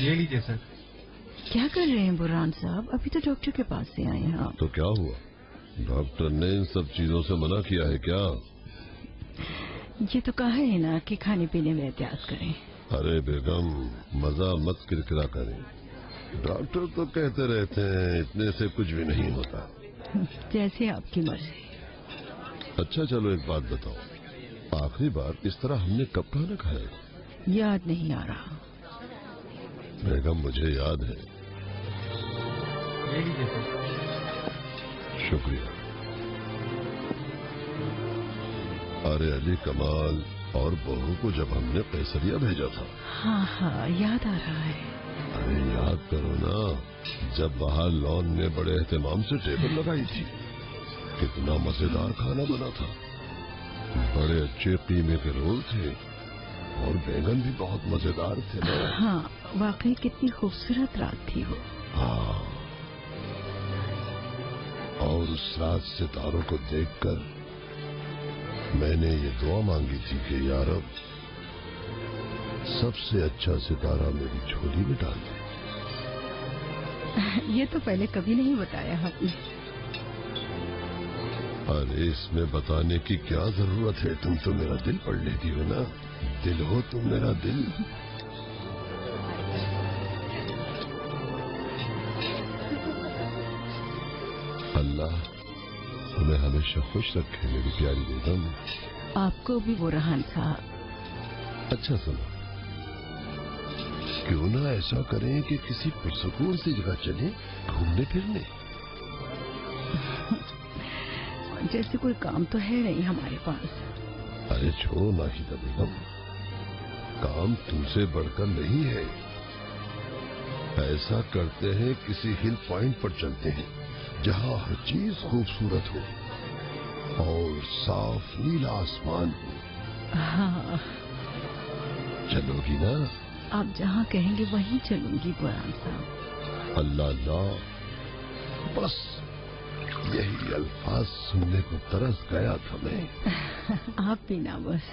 یہ لیجیے سر. کیا کر رہے ہیں برہان صاحب؟ ابھی تو ڈاکٹر کے پاس سے آئے ہیں آپ. تو کیا ہوا؟ ڈاکٹر نے ان سب چیزوں سے منع کیا ہے کیا؟ یہ تو کہا ہے نا کہ کھانے پینے میں احتیاط کریں. ارے بیگم مزہ مت کرکرا کریں. ڈاکٹر تو کہتے رہتے ہیں اتنے سے کچھ بھی نہیں ہوتا. جیسے آپ کی مرضی. اچھا چلو ایک بات بتاؤ، آخری بار اس طرح ہم نے کب کھانا کھایا؟ یاد نہیں آ رہا. بیگم مجھے یاد ہے. یہ لیجیے سر. شکریہ. ارے علی کمال اور بہو کو جب ہم نے قیصریہ بھیجا تھا. ہاں یاد آ رہا ہے. ارے یاد کرو نا، جب باہر لون نے بڑے اہتمام سے ٹیبل لگائی تھی. کتنا مزیدار کھانا بنا تھا. بڑے اچھے قیمے کے رول تھے اور بیگن بھی بہت مزیدار تھے نا. ہاں واقعی کتنی خوبصورت رات تھی وہ. ہاں، اور اس رات ستاروں کو دیکھ کر میں نے یہ دعا مانگی تھی کہ یا رب سب سے اچھا ستارہ میری جھولی میں ڈال دے. یہ تو پہلے کبھی نہیں بتایا آپ نے. ارے اس میں بتانے کی کیا ضرورت ہے؟ تم تو میرا دل پڑھ لیتی ہو نا. دل ہو تم میرا دل. اللہ تمہیں ہمیشہ خوش رکھے میری پیاری بیگم. آپ کو بھی برہان صاحب. اچھا سنو، کیوں نہ ایسا کریں کہ کسی پرسکون سی جگہ چلیں گھومنے پھرنے. جیسے کوئی کام تو ہے نہیں ہمارے پاس. ارے چھوڑو ناہیدہ بیگم، کام تم سے بڑھ کر نہیں ہے. ایسا کرتے ہیں کسی ہل پوائنٹ پر چلتے ہیں جہاں ہر چیز خوبصورت ہو اور صاف نیلا آسمان ہو. ہاں چلو گی نا؟ آپ جہاں کہیں گے وہیں چلوں گی برہان صاحب. اللہ اللہ، بس یہی الفاظ سننے کو ترس گیا تھا میں. آپ بھی نا بس.